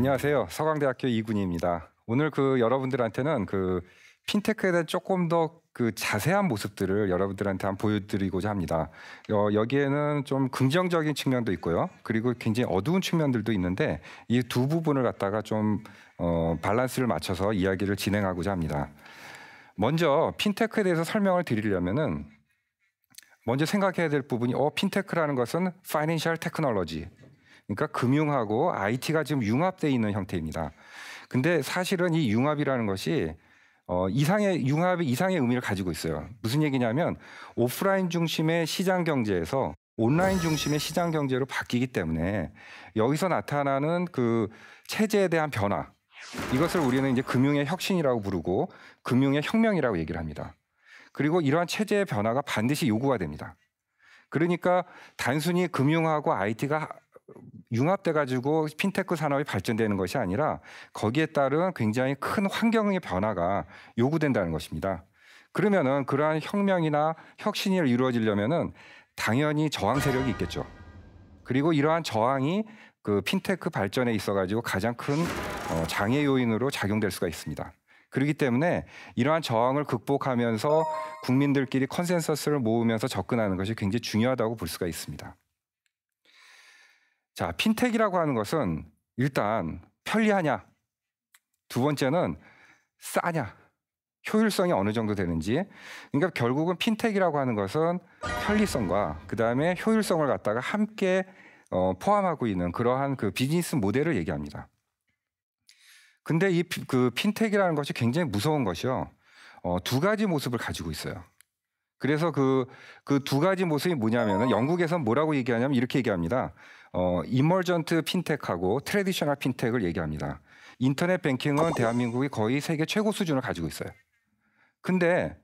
안녕하세요. 서강대학교 이군희입니다. 오늘 여러분들한테는 핀테크에 대한 조금 더 자세한 모습들을 여러분들한테 한번 보여드리고자 합니다. 여기에는 좀 긍정적인 측면도 있고요. 그리고 굉장히 어두운 측면들도 있는데 이 두 부분을 갖다가 좀 밸런스를 맞춰서 이야기를 진행하고자 합니다. 먼저 핀테크에 대해서 설명을 드리려면은 먼저 생각해야 될 부분이 핀테크라는 것은 파이낸셜 테크놀로지, 그러니까 금융하고 IT가 지금 융합되어 있는 형태입니다. 근데 사실은 이 융합이라는 것이 융합이 이상의 의미를 가지고 있어요. 무슨 얘기냐면 오프라인 중심의 시장 경제에서 온라인 중심의 시장 경제로 바뀌기 때문에 여기서 나타나는 체제에 대한 변화, 이것을 우리는 이제 금융의 혁신이라고 부르고 금융의 혁명이라고 얘기를 합니다. 그리고 이러한 체제의 변화가 반드시 요구가 됩니다. 그러니까 단순히 금융하고 IT가 융합돼 가지고 핀테크 산업이 발전되는 것이 아니라 거기에 따른 굉장히 큰 환경의 변화가 요구된다는 것입니다. 그러면은 그러한 혁명이나 혁신이 이루어지려면은 당연히 저항 세력이 있겠죠. 그리고 이러한 저항이 핀테크 발전에 있어 가지고 가장 큰 장애 요인으로 작용될 수가 있습니다. 그렇기 때문에 이러한 저항을 극복하면서 국민들끼리 컨센서스를 모으면서 접근하는 것이 굉장히 중요하다고 볼 수가 있습니다. 자, 핀텍이라고 하는 것은 일단 편리하냐, 두 번째는 싸냐, 효율성이 어느 정도 되는지. 그러니까 결국은 핀텍이라고 하는 것은 편리성과 그다음에 효율성을 갖다가 함께 포함하고 있는 그러한 비즈니스 모델을 얘기합니다. 근데 이 핀텍이라는 것이 굉장히 무서운 것이요. 두 가지 모습을 가지고 있어요. 그래서 그 두 가지 모습이 뭐냐면은 영국에서는 뭐라고 얘기하냐면 이렇게 얘기합니다. 이머전트 핀텍하고 트래디셔널 핀텍을 얘기합니다. 인터넷 뱅킹은 대한민국이 거의 세계 최고 수준을 가지고 있어요. 근데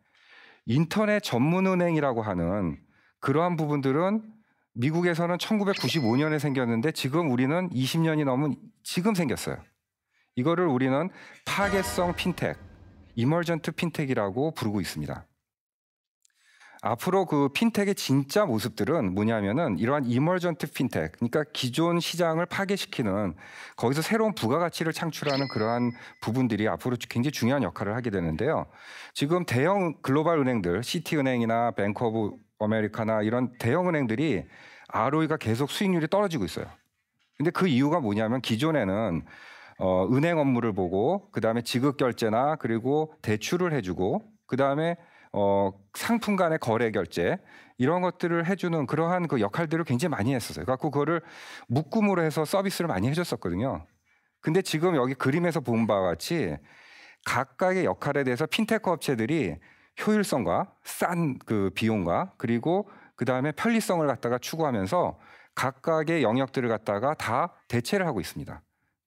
인터넷 전문은행이라고 하는 그러한 부분들은 미국에서는 1995년에 생겼는데 지금 우리는 20년이 넘은 지금 생겼어요. 이거를 우리는 파괴성 핀텍, 이머전트 핀텍이라고 부르고 있습니다. 앞으로 핀텍의 진짜 모습들은 뭐냐면은 이러한 이머전트 핀텍, 그러니까 기존 시장을 파괴시키는, 거기서 새로운 부가가치를 창출하는 그러한 부분들이 앞으로 굉장히 중요한 역할을 하게 되는데요. 지금 대형 글로벌 은행들, 시티은행이나 뱅크 오브 아메리카나 이런 대형 은행들이 ROE가 계속 수익률이 떨어지고 있어요. 근데 그 이유가 뭐냐면 기존에는 은행 업무를 보고 그다음에 지급 결제나 그리고 대출을 해주고 그다음에 상품 간의 거래 결제 이런 것들을 해주는 그러한 역할들을 굉장히 많이 했었어요. 그래서 그거를 묶음으로 해서 서비스를 많이 해줬었거든요. 근데 지금 여기 그림에서 본 바와 같이 각각의 역할에 대해서 핀테크 업체들이 효율성과 싼 비용과 그리고 그다음에 편리성을 갖다가 추구하면서 각각의 영역들을 갖다가 다 대체를 하고 있습니다.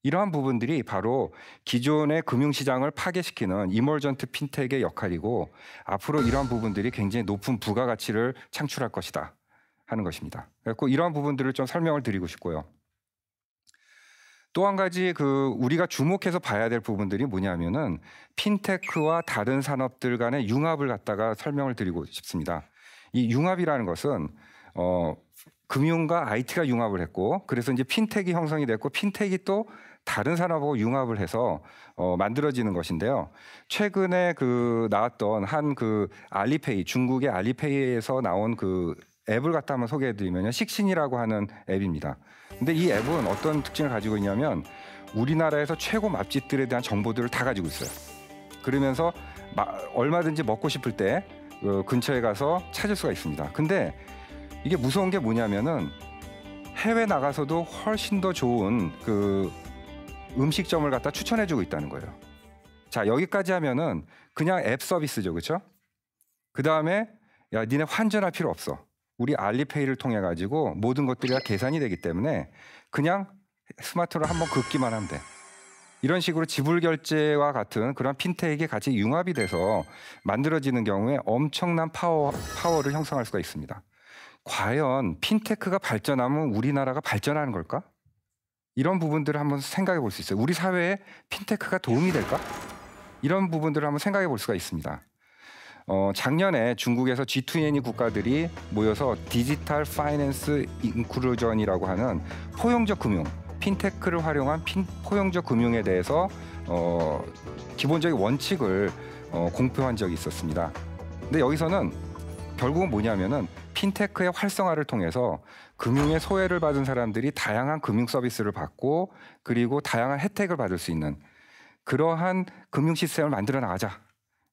이러한 부분들이 바로 기존의 금융시장을 파괴시키는 이머전트 핀텍의 역할이고 앞으로 이러한 부분들이 굉장히 높은 부가가치를 창출할 것이다 하는 것입니다. 그래서 이러한 부분들을 좀 설명을 드리고 싶고요. 또 한 가지 우리가 주목해서 봐야 될 부분들이 뭐냐면은 핀테크와 다른 산업들 간의 융합을 갖다가 설명을 드리고 싶습니다. 이 융합이라는 것은 금융과 IT가 융합을 했고 그래서 이제 핀텍이 형성이 됐고 핀텍이 또 다른 산업하고 융합을 해서 만들어지는 것인데요. 최근에 나왔던 한 알리페이, 중국의 알리페이에서 나온 앱을 갖다 한번 소개해드리면요, 식신이라고 하는 앱입니다. 근데 이 앱은 어떤 특징을 가지고 있냐면 우리나라에서 최고 맛집들에 대한 정보들을 다 가지고 있어요. 그러면서 얼마든지 먹고 싶을 때 근처에 가서 찾을 수가 있습니다. 근데 이게 무서운 게 뭐냐면은 해외 나가서도 훨씬 더 좋은 음식점을 갖다 추천해주고 있다는 거예요. 자, 여기까지 하면은 그냥 앱 서비스죠, 그렇죠? 그 다음에 야, 니네 환전할 필요 없어. 우리 알리페이를 통해 가지고 모든 것들이 다 계산이 되기 때문에 그냥 스마트로 한번 긋기만 하면 돼. 이런 식으로 지불 결제와 같은 그런 핀텍이 같이 융합이 돼서 만들어지는 경우에 엄청난 파워를 형성할 수가 있습니다. 과연 핀테크가 발전하면 우리나라가 발전하는 걸까? 이런 부분들을 한번 생각해 볼 수 있어요. 우리 사회에 핀테크가 도움이 될까? 이런 부분들을 한번 생각해 볼 수가 있습니다. 작년에 중국에서 G20 국가들이 모여서 디지털 파이낸스 인클루전이라고 하는 포용적 금융, 핀테크를 활용한 포용적 금융에 대해서 기본적인 원칙을 공표한 적이 있었습니다. 근데 여기서는 결국은 뭐냐면은 핀테크의 활성화를 통해서 금융의 소외를 받은 사람들이 다양한 금융 서비스를 받고 그리고 다양한 혜택을 받을 수 있는 그러한 금융 시스템을 만들어 나가자.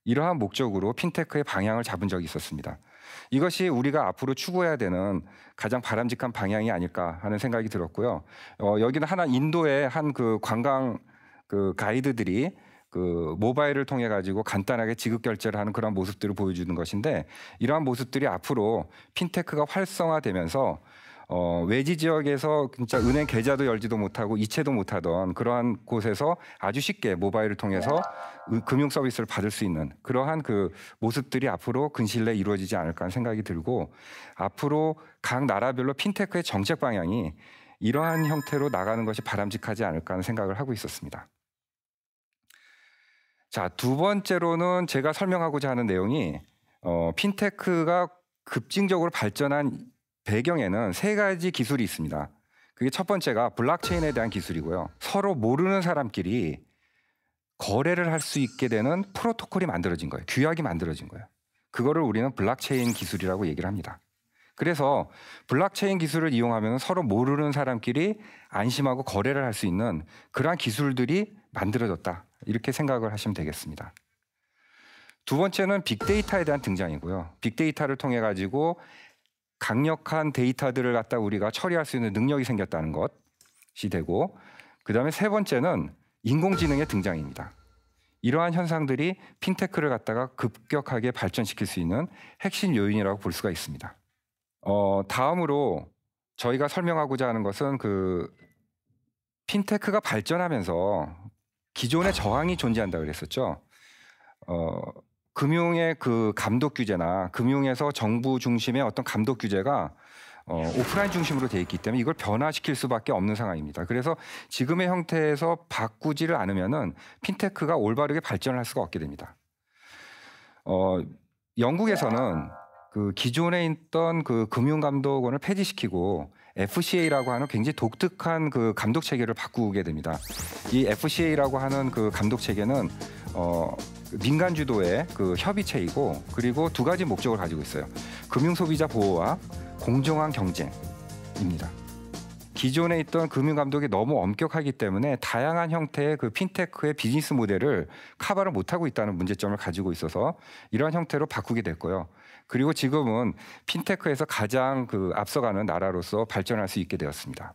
이러한 목적으로 핀테크의 방향을 잡은 적이 있었습니다. 이것이 우리가 앞으로 추구해야 되는 가장 바람직한 방향이 아닐까 하는 생각이 들었고요. 여기는 하나 인도의 한 그 관광 그 가이드들이 그 모바일을 통해 가지고 간단하게 지급 결제를 하는 그런 모습들을 보여주는 것인데 이러한 모습들이 앞으로 핀테크가 활성화되면서 외지 지역에서 진짜 은행 계좌도 열지도 못하고 이체도 못하던 그러한 곳에서 아주 쉽게 모바일을 통해서 금융 서비스를 받을 수 있는 그러한 그 모습들이 앞으로 근시일 내에 이루어지지 않을까 하는 생각이 들고 앞으로 각 나라별로 핀테크의 정책 방향이 이러한 형태로 나가는 것이 바람직하지 않을까 하는 생각을 하고 있었습니다. 자, 두 번째로는 제가 설명하고자 하는 내용이 핀테크가 급진적으로 발전한 배경에는 세 가지 기술이 있습니다. 그게 첫 번째가 블록체인에 대한 기술이고요. 서로 모르는 사람끼리 거래를 할 수 있게 되는 프로토콜이 만들어진 거예요. 규약이 만들어진 거예요. 그거를 우리는 블록체인 기술이라고 얘기를 합니다. 그래서 블록체인 기술을 이용하면 서로 모르는 사람끼리 안심하고 거래를 할 수 있는 그러한 기술들이 만들어졌다. 이렇게 생각을 하시면 되겠습니다. 두 번째는 빅데이터에 대한 등장이고요. 빅데이터를 통해 가지고 강력한 데이터들을 갖다 우리가 처리할 수 있는 능력이 생겼다는 것이 되고 그다음에 세 번째는 인공지능의 등장입니다. 이러한 현상들이 핀테크를 갖다가 급격하게 발전시킬 수 있는 핵심 요인이라고 볼 수가 있습니다. 다음으로 저희가 설명하고자 하는 것은 그 핀테크가 발전하면서 기존의 저항이 존재한다고 그랬었죠. 금융의 그 감독 규제나 금융에서 정부 중심의 어떤 감독 규제가 오프라인 중심으로 돼 있기 때문에 이걸 변화시킬 수밖에 없는 상황입니다. 그래서 지금의 형태에서 바꾸지를 않으면은 핀테크가 올바르게 발전을 할 수가 없게 됩니다. 영국에서는 그 기존에 있던 그 금융감독원을 폐지시키고 FCA라고 하는 굉장히 독특한 그 감독 체계를 바꾸게 됩니다. 이 FCA라고 하는 그 감독 체계는 민간 주도의 그 협의체이고 그리고 두 가지 목적을 가지고 있어요. 금융 소비자 보호와 공정한 경쟁입니다. 기존에 있던 금융 감독이 너무 엄격하기 때문에 다양한 형태의 그 핀테크의 비즈니스 모델을 커버를 못하고 있다는 문제점을 가지고 있어서 이러한 형태로 바꾸게 됐고요. 그리고 지금은 핀테크에서 가장 그 앞서가는 나라로서 발전할 수 있게 되었습니다.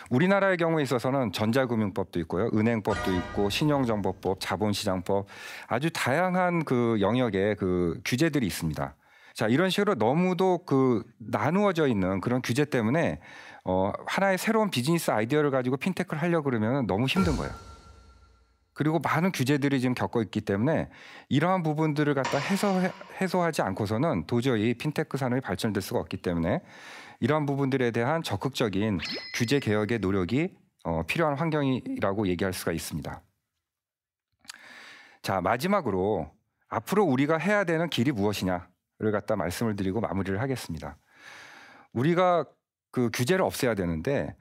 우리나라의 경우에 있어서는 전자금융법도 있고요, 은행법도 있고, 신용정보법, 자본시장법 아주 다양한 그 영역의 그 규제들이 있습니다. 자, 이런 식으로 너무도 그 나누어져 있는 그런 규제 때문에 하나의 새로운 비즈니스 아이디어를 가지고 핀테크를 하려고 그러면 너무 힘든 거예요. 그리고 많은 규제들이 지금 겪고 있기 때문에 이러한 부분들을 갖다 해소하지 않고서는 도저히 핀테크 산업이 발전될 수가 없기 때문에 이러한 부분들에 대한 적극적인 규제 개혁의 노력이 필요한 환경이라고 얘기할 수가 있습니다. 자, 마지막으로 앞으로 우리가 해야 되는 길이 무엇이냐를 갖다 말씀을 드리고 마무리를 하겠습니다. 우리가 그 규제를 없애야 되는데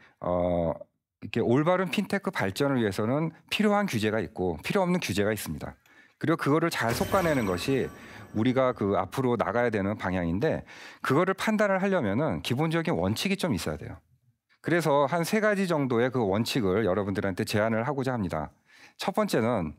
이렇게 올바른 핀테크 발전을 위해서는 필요한 규제가 있고 필요 없는 규제가 있습니다. 그리고 그거를 잘 솎아내는 것이 우리가 그 앞으로 나가야 되는 방향인데 그거를 판단을 하려면은 기본적인 원칙이 좀 있어야 돼요. 그래서 한 세 가지 정도의 그 원칙을 여러분들한테 제안을 하고자 합니다. 첫 번째는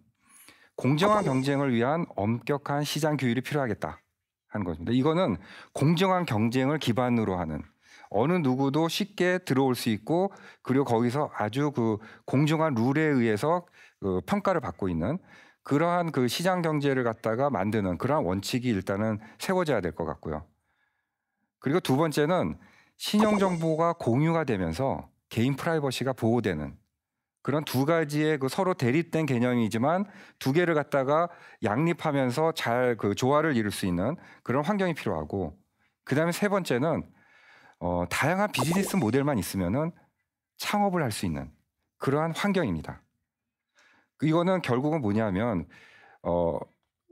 공정한 경쟁을 위한 엄격한 시장 규율이 필요하겠다 하는 것입니다. 이거는 공정한 경쟁을 기반으로 하는 어느 누구도 쉽게 들어올 수 있고 그리고 거기서 아주 그 공정한 룰에 의해서 그 평가를 받고 있는 그러한 그 시장 경제를 갖다가 만드는 그러한 원칙이 일단은 세워져야 될 것 같고요. 그리고 두 번째는 신용 정보가 공유가 되면서 개인 프라이버시가 보호되는 그런 두 가지의 그 서로 대립된 개념이지만 두 개를 갖다가 양립하면서 잘 그 조화를 이룰 수 있는 그런 환경이 필요하고 그다음에 세 번째는 다양한 비즈니스 모델만 있으면은 창업을 할 수 있는 그러한 환경입니다. 이거는 결국은 뭐냐면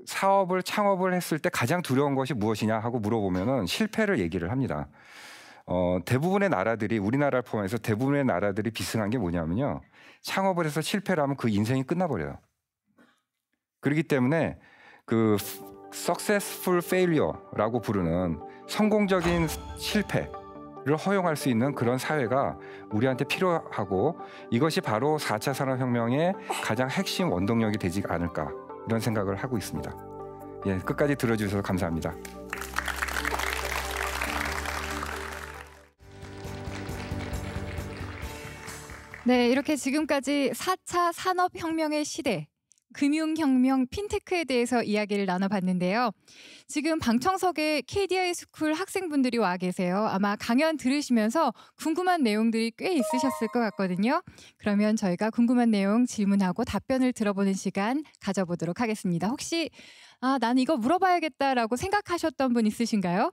창업을 했을 때 가장 두려운 것이 무엇이냐 하고 물어보면은 실패를 얘기를 합니다. 대부분의 나라들이 우리나라를 포함해서 대부분의 나라들이 비슷한 게 뭐냐면요. 창업을 해서 실패를 하면 그 인생이 끝나버려요. 그렇기 때문에 그 successful failure라고 부르는 성공적인 실패를 허용할 수 있는 그런 사회가 우리한테 필요하고 이것이 바로 4차 산업혁명의 가장 핵심 원동력이 되지 않을까 이런 생각을 하고 있습니다. 예, 끝까지 들어주셔서 감사합니다. 네, 이렇게 지금까지 4차 산업혁명의 시대, 금융혁명, 핀테크에 대해서 이야기를 나눠봤는데요. 지금 방청석에 KDI 스쿨 학생분들이 와 계세요. 아마 강연 들으시면서 궁금한 내용들이 꽤 있으셨을 것 같거든요. 그러면 저희가 궁금한 내용 질문하고 답변을 들어보는 시간 가져보도록 하겠습니다. 혹시 난 이거 물어봐야겠다라고 생각하셨던 분 있으신가요?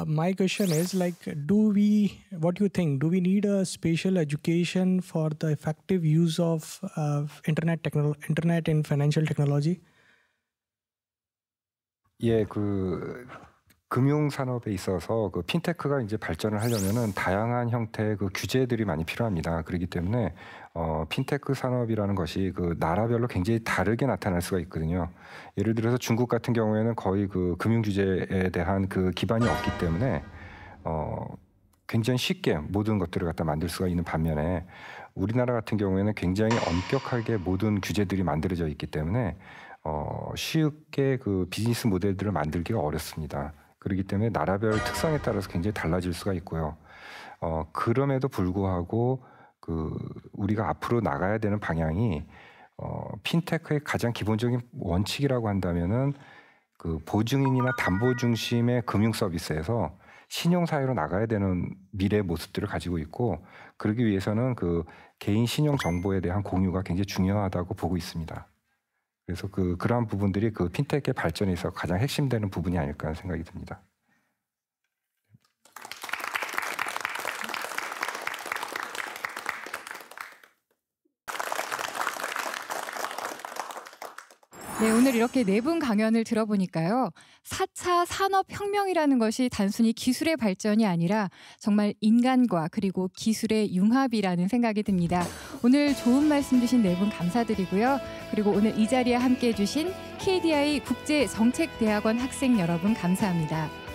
My question is what do you think? Do we need a special education for the effective use of internet and financial technology? 예, 금융 산업에 있어서 그 핀테크가 이제 발전을 하려면은 다양한 형태의 그 규제들이 많이 필요합니다. 그렇기 때문에 핀테크 산업이라는 것이 그 나라별로 굉장히 다르게 나타날 수가 있거든요. 예를 들어서 중국 같은 경우에는 거의 그 금융 규제에 대한 그 기반이 없기 때문에 굉장히 쉽게 모든 것들을 갖다 만들 수가 있는 반면에 우리나라 같은 경우에는 굉장히 엄격하게 모든 규제들이 만들어져 있기 때문에 쉽게 그 비즈니스 모델들을 만들기가 어렵습니다. 그렇기 때문에 나라별 특성에 따라서 굉장히 달라질 수가 있고요. 그럼에도 불구하고 우리가 앞으로 나가야 되는 방향이 핀테크의 가장 기본적인 원칙이라고 한다면은 그 보증인이나 담보 중심의 금융 서비스에서 신용 사회로 나가야 되는 미래의 모습들을 가지고 있고 그러기 위해서는 그 개인 신용 정보에 대한 공유가 굉장히 중요하다고 보고 있습니다. 그래서 그러한 부분들이 그 핀테크의 발전에 있어서 가장 핵심되는 부분이 아닐까 하는 생각이 듭니다. 네, 오늘 이렇게 네 분 강연을 들어보니까요. 4차 산업혁명이라는 것이 단순히 기술의 발전이 아니라 정말 인간과 그리고 기술의 융합이라는 생각이 듭니다. 오늘 좋은 말씀 주신 네 분 감사드리고요. 그리고 오늘 이 자리에 함께해 주신 KDI 국제정책대학원 학생 여러분 감사합니다.